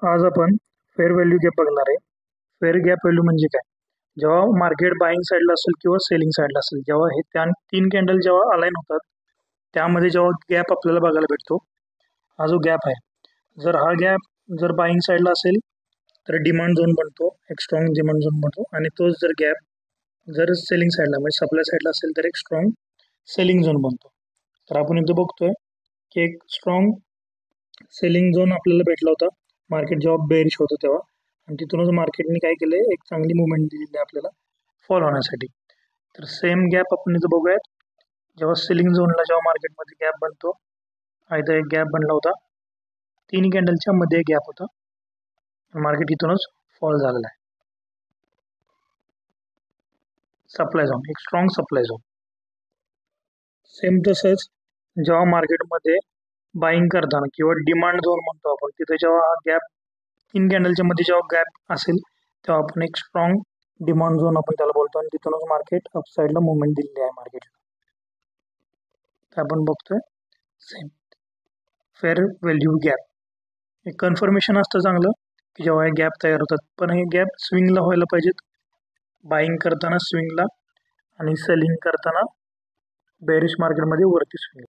आज आपण fair value gap बघणार आहे. फेअर गॅप व्हॅल्यू म्हणजे काय? जेव्हा मार्केट बाईंग साईडला असेल किंवा सेलिंग साईडला असेल, जेव्हा हे त्या तीन कॅन्डल जेव्हा अलाइन होतात, त्यामध्ये जेव्हा गॅप आपल्याला बघायला भेटतो, हा जो गॅप आहे, जर हा गॅप जर बाईंग साईडला असेल तर डिमांड झोन बनतो, एक स्ट्रॉंग डिमांड झोन बनतो. आणि तोच जर गॅप जर सेलिंग साईडला म्हणजे सप्लाय साईडला असेल तर एक स्ट्रॉंग सेलिंग झोन बनतो. तर आपण इथे बघतोय की एक स्ट्रॉंग सेलिंग झोन आपल्याला भेटला होता मार्केट जेव्हा बेरिश होतं तेव्हा. आणि तिथूनच मार्केटने काय केलंय, एक चांगली मुवमेंट दिलेली आहे आपल्याला फॉल होण्यासाठी. तर सेम गॅप आपण इथं बघूयात. जेव्हा सेलिंग झोनला जेव्हा मार्केटमध्ये गॅप बनतो, हा इथं एक गॅप बनला होता, तीन कॅन्डलच्या मध्ये गॅप होता, मार्केट इथूनच फॉल झालेला आहे. सप्लाय झोन, एक स्ट्रॉंग सप्लाय झोन. सेम तसंच जेव्हा मार्केटमध्ये बाईंग करताना किंवा डिमांड झोन म्हणतो आपण, तिथे जेव्हा हा गॅप तीन कॅन्डलच्या मध्ये जेव्हा गॅप असेल तेव्हा आपण एक स्ट्रॉंग डिमांड झोन आपण त्याला बोलतो, आणि तिथूनच मार्केट अपसाईडला मुवमेंट दिलेली आहे मार्केटला. तर आपण बघतोय सेम फेअर व्हॅल्यू गॅप. एक कन्फर्मेशन असतं चांगलं की जेव्हा हे गॅप तयार होतात, पण हे गॅप स्विंगला व्हायला पाहिजेत. बाईंग करताना स्विंगला आणि सेलिंग करताना बेरिश मार्केटमध्ये वरती स्विंग.